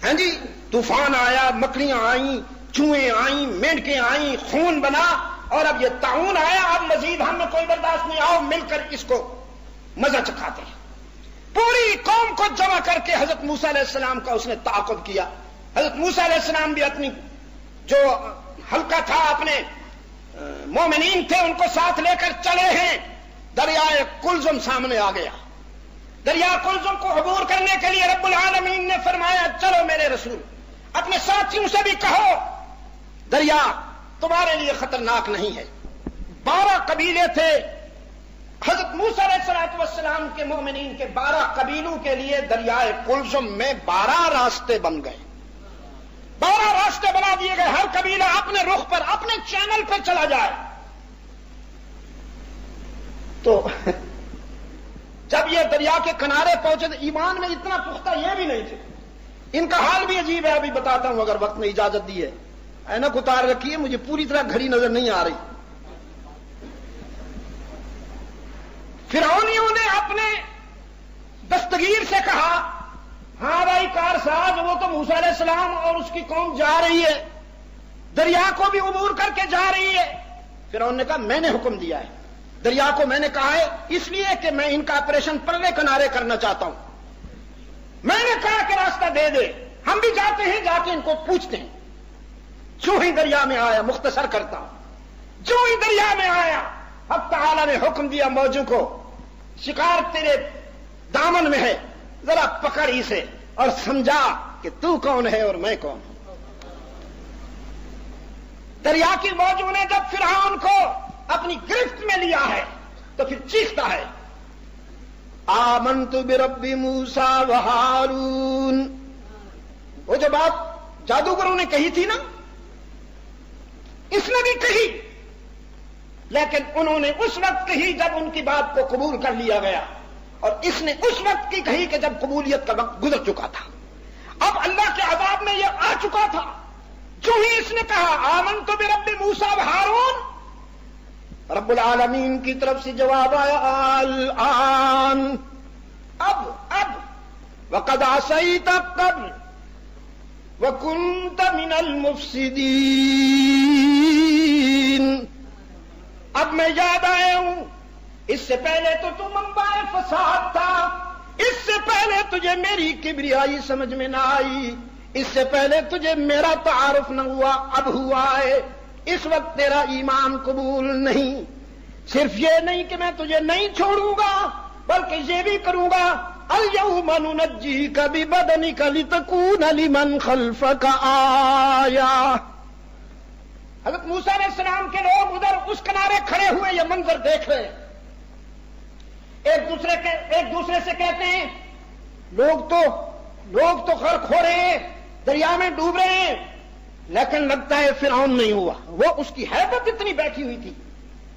ہاں جی، طوفان آیا، مکڑیاں آئیں، چوہیں آئیں، مینڈکیں آئیں، خون بنا، اور اب یہ طاعون آیا. اب مزید ہم میں کوئی برداشت نہیں، آؤ مل کر اس کو مزہ چکھاتے ہیں. پوری قوم کو جمع کر کے حضرت موسیٰ علیہ السلام کا اس نے تعاقب کیا. حضرت موسیٰ علیہ السلام بھی اپنی جو حلقہ تھا، اپنے مومنین تھے، ان کو ساتھ لے کر چلے ہیں. دریائے کلزم سامنے آ گیا. دریا کلزم کو عبور کرنے کے لیے رب العالمین نے فرمایا چلو میرے رسول اپنے ساتھیوں سے بھی کہو دریا تمہارے لیے خطرناک نہیں ہے. 12 قبیلے تھے. حضرت موسیٰ علیہ السلام کے مومنین کے 12 قبیلوں کے لیے دریائے کلزم میں 12 راستے بن گئے. 12 راستے بنا دیے گئے. ہر قبیلہ اپنے رخ پر اپنے چینل پہ چلا جائے. تو جب یہ دریا کے کنارے پہنچے تو ایمان میں اتنا پختہ یہ بھی نہیں تھے. ان کا حال بھی عجیب ہے، ابھی بتاتا ہوں اگر وقت نے اجازت دی ہے. اینک اتار رکھی ہے، مجھے پوری طرح گھڑی نظر نہیں آ رہی. فرعونیوں نے اپنے دستگیر سے کہا ہاں بھائی کار ساز، وہ تو موسیٰ علیہ السلام اور اس کی قوم جا رہی ہے، دریا کو بھی عبور کر کے جا رہی ہے. فرعون نے کہا میں نے حکم دیا ہے، دریا کو میں نے کہا ہے اس لیے کہ میں ان کا آپریشن پرلے کنارے کرنا چاہتا ہوں. میں نے کہا کہ راستہ دے دے. ہم بھی جاتے ہیں، جا کے ان کو پوچھتے ہیں. جو ہی دریا میں آیا، مختصر کرتا ہوں، جو ہی دریا میں آیا حق تعالی نے حکم دیا موجوں کو شکار تیرے دامن میں ہے، ذرا پکڑ اسے اور سمجھا کہ تو کون ہے اور میں کون ہوں. دریا کی موجوں نے جب فرعون کو اپنی گرفت میں لیا ہے تو پھر چیختا ہے آمنت برب موسیٰ و ہارون. وہ جو بات جادوگروں نے کہی تھی نا، اس نے بھی کہی، لیکن انہوں نے اس وقت کہی جب ان کی بات کو قبول کر لیا گیا، اور اس نے اس وقت کی کہی کہ جب قبولیت کا وقت گزر چکا تھا. اب اللہ کے عذاب میں یہ آ چکا تھا. جو ہی اس نے کہا آمنت برب موسیٰ و ہارون، رب العالمین کی طرف سے جواب آیا الآن، اب وقد عصیت قبل وکنت من المفسدین. اب میں یاد آیا ہوں، اس سے پہلے تو تم منبع فساد تھا، اس سے پہلے تجھے میری کبریائی سمجھ میں نہ آئی، اس سے پہلے تجھے میرا تعارف نہ ہوا، اب ہوا ہے. اس وقت تیرا ایمان قبول نہیں. صرف یہ نہیں کہ میں تجھے نہیں چھوڑوں گا، بلکہ یہ بھی کروں گا الیوم ننجیک ببدنک لتکون لمن خلفک آیہ. حضرت موسیٰ علیہ السلام کے لوگ ادھر اس کنارے کھڑے ہوئے یہ منظر دیکھ رہے ہیں. ایک دوسرے سے کہتے ہیں لوگ تو غرق ہو رہے ہیں، دریا میں ڈوب رہے ہیں، لیکن لگتا ہے فرعون نہیں ہوا. وہ اس کی ہیبت اتنی بیٹھی ہوئی تھی،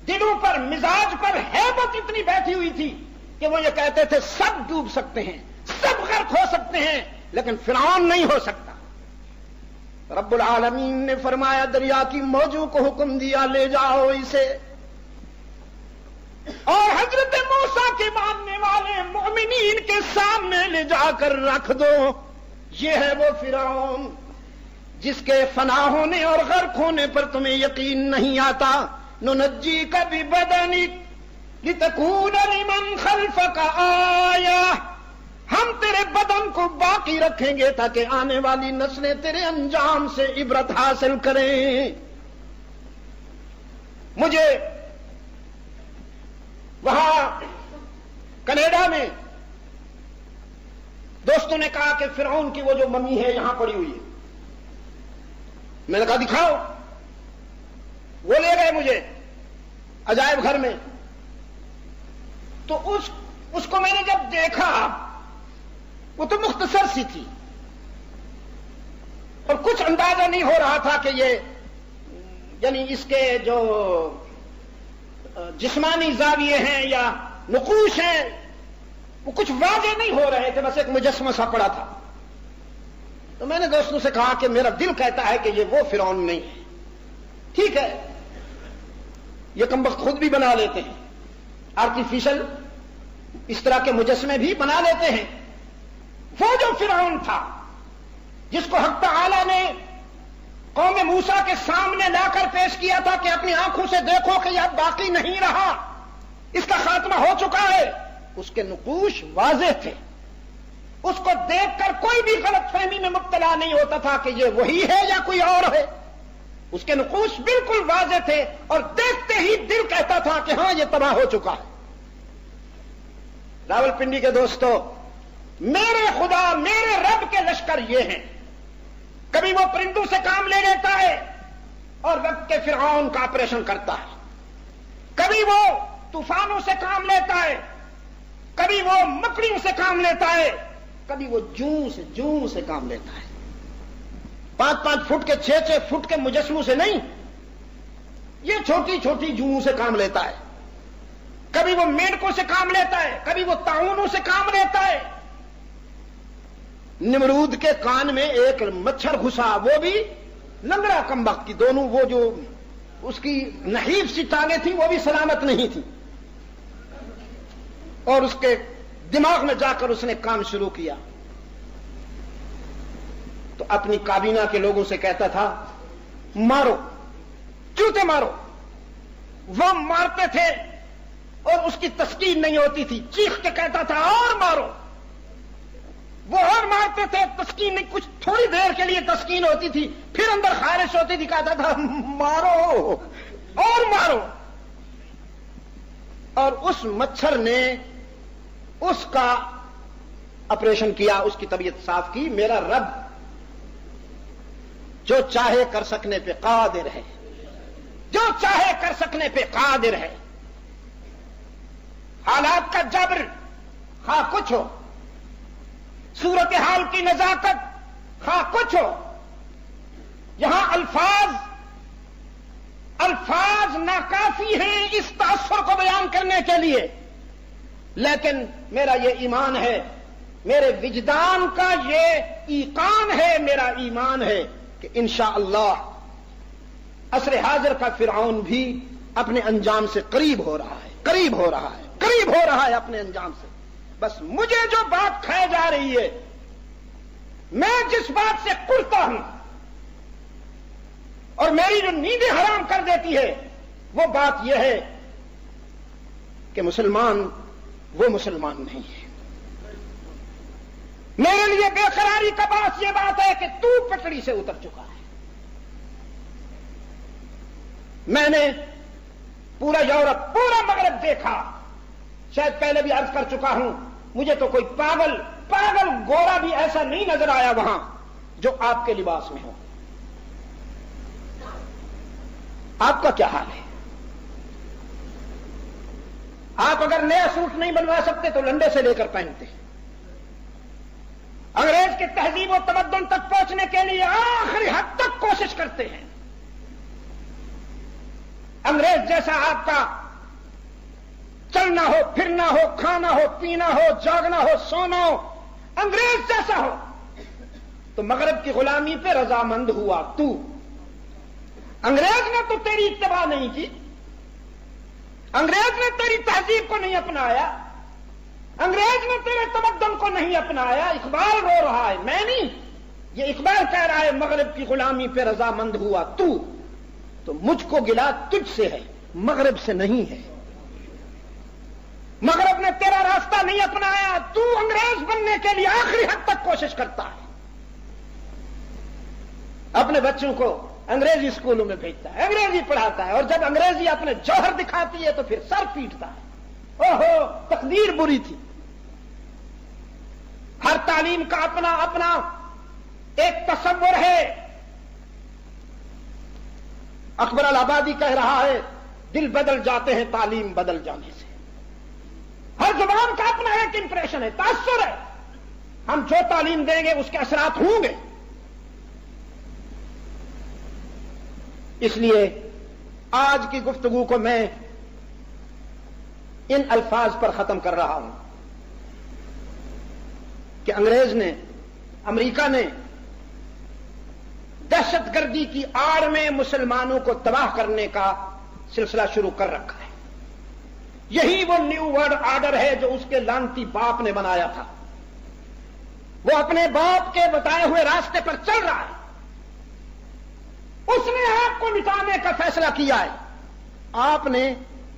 دلوں پر مزاج پر ہیبت اتنی بیٹھی ہوئی تھی کہ وہ یہ کہتے تھے سب ڈوب سکتے ہیں، سب غرق ہو سکتے ہیں، لیکن فرعون نہیں ہو سکتا. رب العالمین نے فرمایا دریا کی موجوں کو حکم دیا لے جاؤ اسے، اور حضرت موسیٰ کے ماننے والے مومنین کے سامنے لے جا کر رکھ دو. یہ ہے وہ فرعون جس کے فنا ہونے اور غرق ہونے پر تمہیں یقین نہیں آتا. ننجیک ببدنک لتکون لمن خلفک آیہ. ہم تیرے بدن کو باقی رکھیں گے تاکہ آنے والی نسلیں تیرے انجام سے عبرت حاصل کریں. مجھے وہاں کینیڈا میں دوستوں نے کہا کہ فرعون کی وہ جو ممی ہے یہاں پڑی ہوئی ہے. میں نے کہا دکھاؤ. وہ لے گئے مجھے عجائب گھر میں. تو اس کو میں نے جب دیکھا وہ تو مختصر سی تھی اور کچھ اندازہ نہیں ہو رہا تھا کہ یہ یعنی اس کے جو جسمانی زاویے ہیں یا نقوش ہیں وہ کچھ واضح نہیں ہو رہے تھے، بس ایک مجسمہ سا پڑا تھا. تو میں نے دوستوں سے کہا کہ میرا دل کہتا ہے کہ یہ وہ فرعون نہیں ہے. ٹھیک ہے، یہ کمبخت خود بھی بنا لیتے ہیں، آرٹیفیشل اس طرح کے مجسمے بھی بنا لیتے ہیں. وہ جو فرعون تھا جس کو حق تعالی نے قوم موسیٰ کے سامنے لا کر پیش کیا تھا کہ اپنی آنکھوں سے دیکھو کہ یہ اب باقی نہیں رہا، اس کا خاتمہ ہو چکا ہے، اس کے نقوش واضح تھے، اس کو دیکھ کر کوئی بھی غلط فہمی میں مبتلا نہیں ہوتا تھا کہ یہ وہی ہے یا کوئی اور ہے. اس کے نقوش بالکل واضح تھے اور دیکھتے ہی دل کہتا تھا کہ ہاں یہ تباہ ہو چکا ہے. راولپنڈی کے دوستو، میرے خدا میرے رب کے لشکر یہ ہیں. کبھی وہ پرندوں سے کام لے لیتا ہے اور وقت کے فرعون کا آپریشن کرتا ہے، کبھی وہ طوفانوں سے کام لیتا ہے، کبھی وہ مکڑیوں سے کام لیتا ہے، کبھی وہ جوں سے کام لیتا ہے. 5-5 فٹ کے 6-6 فٹ کے مجسموں سے نہیں، یہ چھوٹی چھوٹی جوں سے کام لیتا ہے. کبھی وہ مینڈکوں سے کام لیتا ہے، کبھی وہ طاعونوں سے کام لیتا ہے. نمرود کے کان میں ایک مچھر گھسا، وہ بھی لنگڑا کمبخت کی، دونوں وہ جو اس کی نحیف سی ٹانگیں تھیں وہ بھی سلامت نہیں تھی، اور اس کے دماغ میں جا کر اس نے کام شروع کیا. تو اپنی کابینہ کے لوگوں سے کہتا تھا مارو، چوتے مارو. وہ مارتے تھے اور اس کی تسکین نہیں ہوتی تھی، چیخ کے کہتا تھا اور مارو. وہ اور مارتے تھے، تسکین نہیں، کچھ تھوڑی دیر کے لیے تسکین ہوتی تھی، پھر اندر خارش ہوتی تھی، کہتا تھا مارو اور مارو. اور اس مچھر نے اس کا آپریشن کیا، اس کی طبیعت صاف کی. میرا رب جو چاہے کر سکنے پہ قادر ہے، جو چاہے کر سکنے پہ قادر ہے. حالات کا جبر خواہ کچھ ہو، صورتحال کی نزاکت خواہ کچھ ہو، یہاں الفاظ ناکافی ہیں اس تاثر کو بیان کرنے کے لیے. لیکن میرا یہ ایمان ہے، میرے وجدان کا یہ ایقان ہے، میرا ایمان ہے کہ انشاءاللہ عصر حاضر کا فرعون بھی اپنے انجام سے قریب ہو رہا ہے اپنے انجام سے. بس مجھے جو بات کھائے جا رہی ہے، میں جس بات سے کرتا ہوں اور میری جو نیندیں حرام کر دیتی ہے، وہ بات یہ ہے کہ مسلمان وہ مسلمان نہیں ہے. میرے لیے بے قراری کا باعث یہ بات ہے کہ تو پٹڑی سے اتر چکا ہے. میں نے پورا یورپ، پورا مغرب دیکھا، شاید پہلے بھی عرض کر چکا ہوں، مجھے تو کوئی پاگل گورا بھی ایسا نہیں نظر آیا وہاں جو آپ کے لباس میں ہو. آپ کا کیا حال ہے؟ آپ اگر نیا سوٹ نہیں بنوا سکتے تو لنڈے سے لے کر پہنتے ہیں. انگریز کے تہذیب و تمدن تک پہنچنے کے لیے آخری حد تک کوشش کرتے ہیں. انگریز جیسا آپ کا چلنا ہو، پھرنا ہو، کھانا ہو، پینا ہو، جاگنا ہو، سونا ہو، انگریز جیسا ہو تو مغرب کی غلامی پہ رضامند ہوا تو. انگریز نے تو تیری اتباع نہیں کی، انگریز نے تیری تہذیب کو نہیں اپنایا، انگریز نے تیرے تمدن کو نہیں اپنایا. اقبال رو رہا ہے، میں نہیں، یہ اقبال کہہ رہا ہے مغرب کی غلامی پہ رضامند ہوا تو مجھ کو گلا تجھ سے ہے، مغرب سے نہیں ہے. مغرب نے تیرا راستہ نہیں اپنایا، تو انگریز بننے کے لیے آخری حد تک کوشش کرتا ہے. اپنے بچوں کو انگریزی اسکولوں میں بھیجتا ہے، انگریزی پڑھاتا ہے، اور جب انگریزی اپنے جوہر دکھاتی ہے تو پھر سر پیٹتا ہے. اوہو تقدیر بری تھی. ہر تعلیم کا اپنا ایک تصور ہے. اکبر الآبادی کہہ رہا ہے دل بدل جاتے ہیں تعلیم بدل جانے سے. ہر زبان کا اپنا ایک امپریشن ہے، تاثر ہے. ہم جو تعلیم دیں گے اس کے اثرات ہوں گے. اس لیے آج کی گفتگو کو میں ان الفاظ پر ختم کر رہا ہوں کہ انگریز نے، امریکہ نے دہشت گردی کی آڑ میں مسلمانوں کو تباہ کرنے کا سلسلہ شروع کر رکھا ہے. یہی وہ نیو ورلڈ آرڈر ہے جو اس کے لانتی باپ نے بنایا تھا. وہ اپنے باپ کے بتائے ہوئے راستے پر چل رہا ہے. اس نے آپ کو مٹانے کا فیصلہ کیا ہے. آپ نے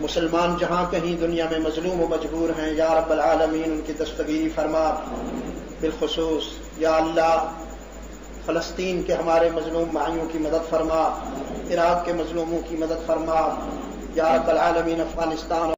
مسلمان جہاں کہیں دنیا میں مظلوم و مجبور ہیں یا رب العالمین ان کی دستگیری فرما. بالخصوص یا اللہ فلسطین کے ہمارے مظلوم بھائیوں کی مدد فرما، عراق کے مظلوموں کی مدد فرما یا رب العالمین. افغانستان